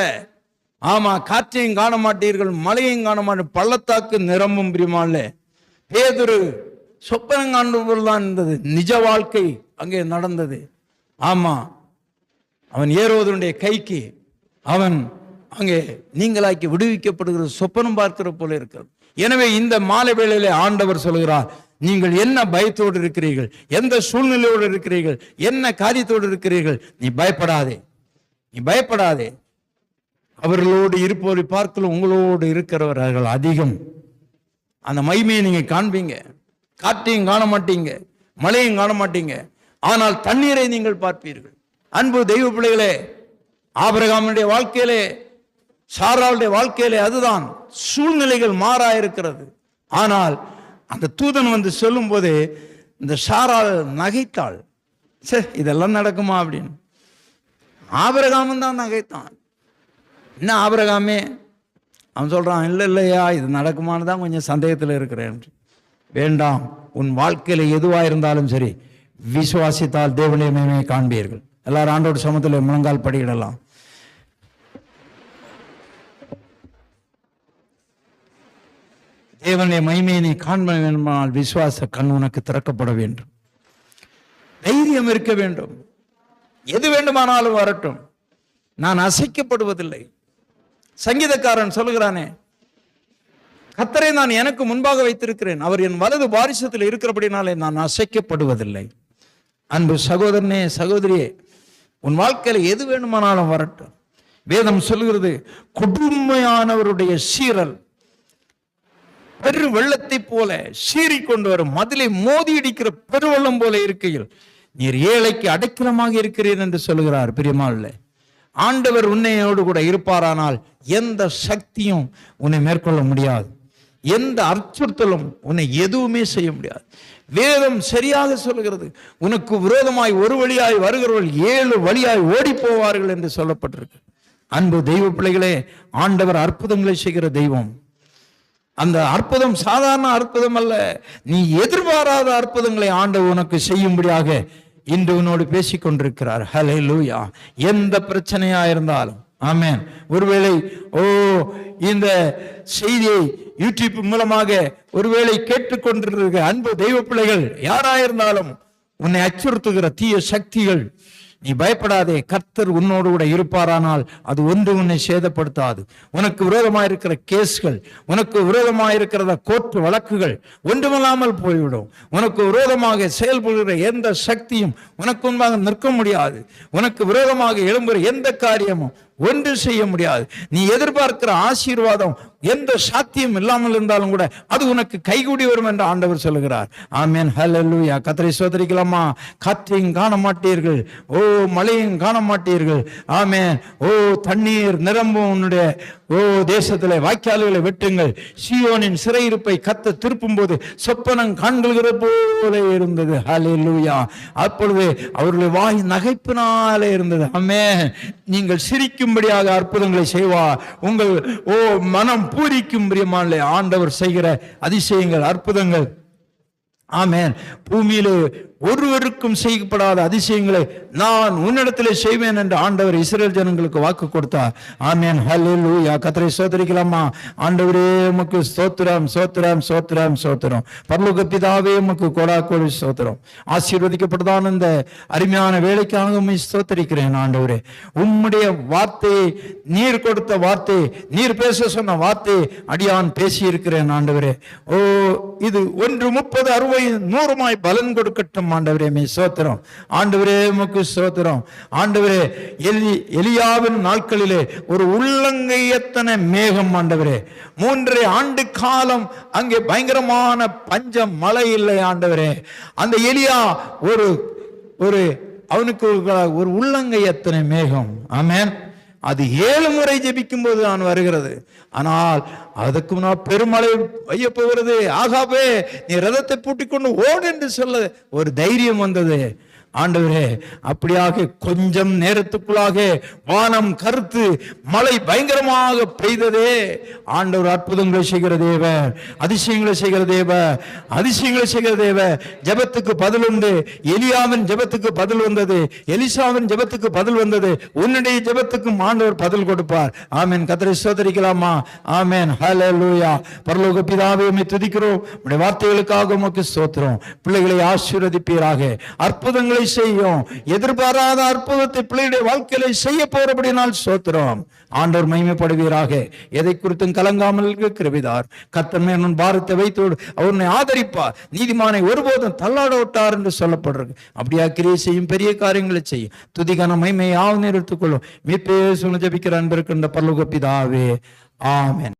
ஆமா, காற்றையும் காண மாட்டீர்கள், மழையும் காண மாட்டீர்கள், பள்ளத்தாக்கு நிரம்பும் பிரியமானே. பேதுரு சொப்பனம் காண்பது தான் இருந்தது, நிஜ வாழ்க்கை அங்கே நடந்தது. ஆமா, அவன் ஏரோதனுடைய கைக்கு அவன் அங்கே நீங்களாக்கி விடுவிக்கப்படுகிற சொப்பனம் பார்க்கிற போல இருக்கிறது. எனவே இந்த மாலை வேளையிலே ஆண்டவர் சொல்கிறார், நீங்கள் என்ன பயத்தோடு இருக்கிறீர்கள், எந்த சூழ்நிலையோடு இருக்கிறீர்கள், என்ன காரியத்தோடு இருக்கிறீர்கள், நீ பயப்படாதே, நீ பயப்படாதே. அவர்களோடு இருப்பவரை பார்க்கல உங்களோடு இருக்கிறவர்கள் அதிகம். அந்த மகிமையை நீங்க காண்பீங்க. காற்றையும் காண மாட்டீங்க, மழையும் காண மாட்டீங்க, ஆனால் தண்ணீரை நீங்கள் பார்ப்பீர்கள். அன்பு தெய்வ பிள்ளைகளே, ஆபிரகாமுடைய வாழ்க்கையிலே சாராளுடைய வாழ்க்கையிலே அதுதான். சூழ்நிலைகள் மாறா இருக்கிறது. ஆனால் அந்த தூதன் வந்து சொல்லும் போதே இந்த சாராள் நகைத்தாள். சரி, இதெல்லாம் நடக்குமா அப்படின்னு. ஆபிரகாமும் தான் நகைத்தான். என்ன ஆபிரகாமே? அவன் சொல்றான், இல்லை இல்லையா, இது நடக்குமான்னு தான் கொஞ்சம் சந்தேகத்தில் இருக்கிறேன். வேண்டாம், உன் வாழ்க்கையில எதுவா இருந்தாலும் சரி, விசுவாசித்தால் தேவனுடைய மகிமையை காண்பீர்கள். எல்லாரும் ஆண்டோட சமூகத்தில் முழங்கால் படியிடலாம். தேவனுடைய மகிமையை நீ காண்ப வேண்டுமானால் விசுவாச கண் உனக்கு திறக்கப்பட வேண்டும். தைரியம் இருக்க வேண்டும். எது வேண்டுமானாலும் வரட்டும், நான் அசைக்கப்படுவதில்லை. சங்கீதக்காரன் சொல்லுகிறானே, கர்த்தரை நான் எனக்கு முன்பாக வைத்திருக்கிறேன், அவர் என் வலது பாரிசத்தில் இருக்கிறபடினாலே நான் அசைக்கப்படுவதில்லை. அன்பு சகோதரனே, சகோதரியே, உன் வாழ்க்கையில எது வேண்டுமானாலும் வரட்டும். வேதம் சொல்லுகிறது, கொடுமையானவருடைய சீரல் பெரு வெள்ளத்தை போல சீறிக்கொண்டு வரும், மதிலை மோதி இடிக்கிற பெருவெள்ளம் போல இருக்கையில் நீர் ஏழைக்கு அடைக்கலமாக இருக்கிறீர் என்று சொல்லுகிறார். பிரியமானவர்களே, ஆண்டவர் உன்னையோடு கூட இருப்பாரானால் எந்த சக்தியும் உன்னை மேற்கொள்ள முடியாது, எந்த அச்சுறுத்தலும் உன்னை எதுவுமே செய்ய முடியாது. வேதம் சரியாக சொல்லுகிறது, உனக்கு விரோதமாய் ஒரு வழியாய் வருகிறவர்கள் 7 வழியாய் ஓடி போவார்கள் என்று சொல்லப்பட்டிருக்கு. அன்பு தெய்வ பிள்ளைகளே, ஆண்டவர் அற்புதங்களை செய்கிற தெய்வம். அந்த அற்புதம் சாதாரண அற்புதம் அல்ல, நீ எதிர்பாராத அற்புதங்களை ஆண்டவர் உனக்கு செய்யும்படியாக இன்று உன்னோடு பேசிக் கொண்டிருக்கிறார். ஹல்லேலூயா. எந்த பிரச்சனையா இருந்தாலும், ஆமென். ஒருவேளை இந்த செய்தியை யூடியூப் மூலமாக ஒருவேளை கேட்டுக்கொண்டிருக்கிற அன்பு தெய்வ பிள்ளைகள் யாராயிருந்தாலும், உன்னை அச்சுறுத்துகிற தீய சக்திகள், நீ பயப்படாதே. கர்த்தர் உன்னோடு கூட இருப்பாரானால் அது ஒன்று உன்னை சேதப்படுத்தாது. உனக்கு விரோதமாக இருக்கிற கேஸ்கள், உனக்கு விரோதமாக இருக்கிற கோர்ட்டு வழக்குகள் ஒன்றுமில்லாமல் போய்விடும். உனக்கு விரோதமாக செயல்படுகிற எந்த சக்தியும் உனக்கு முன்பாக நிற்க முடியாது. உனக்கு விரோதமாக எழும்புகிற எந்த காரியமும் ஒன்று செய்ய முடியாது. நீ எதிர்பார்க்கிற ஆசீர்வாதம் எந்த சாத்தியம் இல்லாமல் இருந்தாலும் கூட அது உனக்கு கைகூடி வரும் என்று ஆண்டவர் சொல்லுகிறார். ஆமென், ஹல்லேலூயா. கர்த்தரை ஸ்தோத்திரிக்கலாமா? காற்றையும் காண மாட்டீர்கள், ஓ மழையும் காண மாட்டீர்கள். ஆமென். ஓ தண்ணீர் நிரம்பும் உன்னுடைய தேசத்திலே வாய்க்கால்களை வெட்டுங்கள். சீயோனின் சிறையிருப்பை கர்த்தர் திருப்பும் போது சொப்பனம் காண்கிற போல இருந்தது. ஹல்லேலூயா. அப்பொழுது அவர்களுடைய வாய் நகைப்பினாலே இருந்தது. ஆமென். நீங்கள் சிரிக்கும்படியாக அற்புதங்களை செய்வார். உங்கள் மனம் பூரிக்கும் பிரியமானே ஆண்டவர் செய்கிற அதிசயங்கள், அற்புதங்கள். ஆமென். பூமியிலே ஒருவருக்கும் செய்யப்படாத அதிசயங்களை நான் உன்னிடத்திலே செய்வேன் என்று ஆண்டவர் இஸ்ரவேல் ஜனங்களுக்கு வாக்கு கொடுத்தார். ஆமென், ஹல்லேலூயா. கர்த்தரை ஸ்தோத்திரிக்கலாமா? ஆண்டவரே உமக்கு ஸ்தோத்திரம், ஸ்தோத்திரம், ஸ்தோத்திரம், ஸ்தோத்திரம். பரலோக பிதாவே உமக்கு கோடாகோடி ஸ்தோத்திரம். ஆசீர்வதிக்கப்பட்டதான இந்த அருமையான வேலைக்காக உம்மை ஸ்தோத்திரிக்கிறேன். ஆண்டவரே, உம்முடைய வார்த்தையை, நீர் கொடுத்த வார்த்தை, நீர் பேச சொன்ன வார்த்தை அடியான் பேசியிருக்கிறேன். ஆண்டவரே, இது 1 30 60 100 பலன் கொடுக்கட்டும். ஆண்டவரே ஸ்தோத்திரம். ஆண்டவரே உமக்கு ஸ்தோத்திரம். ஆண்டவரே, எலியாவின் நாட்களிலே ஒரு உள்ளங்கையத்தனை மேகம். ஆண்டவரே, 3 ஆண்டு காலம் அங்கே பயங்கரமான பஞ்சம், மழை இல்லை. ஆண்டவரே, அந்த எலியா அவனுக்கு ஒரு உள்ளங்கையத்தனை மேகம். ஆமென். அது 7 முறை ஜெபிக்கும் போது நான் வருகிறது. ஆனால் அதுக்கு முன்னால் பெருமழை பெய்ய போகிறது. ஆகாபே, நீ ரதத்தை பூட்டிக் கொண்டு ஓடு என்று சொல்ல ஒரு தைரியம் வந்தது. ஆண்டவரே, அப்படியாக கொஞ்சம் நேரத்துக்குள்ளாக வானம் கருத்து மழை பயங்கரமாக பெய்ததே. ஆண்டவர் அற்புதங்களை செய்கிற தேவன், அதிசயங்களை செய்கிற தேவன், அதிசயங்களை செய்கிற தேவன். ஜெபத்துக்கு பதில் உண்டு. எலியாவின் ஜெபத்துக்கு பதில் வந்தது, எலிசாவின் ஜெபத்துக்கு பதில் வந்தது. உன்னுடைய ஜெபத்துக்கும் ஆண்டவர் பதில் கொடுப்பார். ஆமென். கர்த்தரை ஸ்தோத்திரிக்கலாமா? ஆமென், ஹல்லேலூயா. பரலோக பிதாவே உம்மை துதிக்கிறோம். உம்முடைய வார்த்தைகளுக்காக உமக்கு ஸ்தோத்திரம். பிள்ளைகளை ஆசீர்வதிப்பீராக. அற்புதங்களை செய்யும். எதிர்பாராத அற்புதத்தை பிள்ளையுடைய வாழ்க்கையில செய்ய போறபடினால் ஸ்தோத்திரம். ஆண்டவர் மகிமைப்படுவீராக. எதை குறித்தும் கலங்காமல் கிருபைதார். கர்த்தர் மேல் பாரத்தை வைத்தோடு அவனை ஆதரிப்பார். நீதிமானை ஒருபோதும் தள்ளாட விட்டார் என்று சொல்லப்படுறது. அப்படியா கிரியை செய்யும், பெரிய காரியங்களை செய்யும். துதிக்கான மகிமையை ஆவணம் எடுத்துக்கொள்ளும். மீட்பே ஜெபிக்கிற அன்பிருக்கின்ற பரலோக பிதாவே, ஆமென்.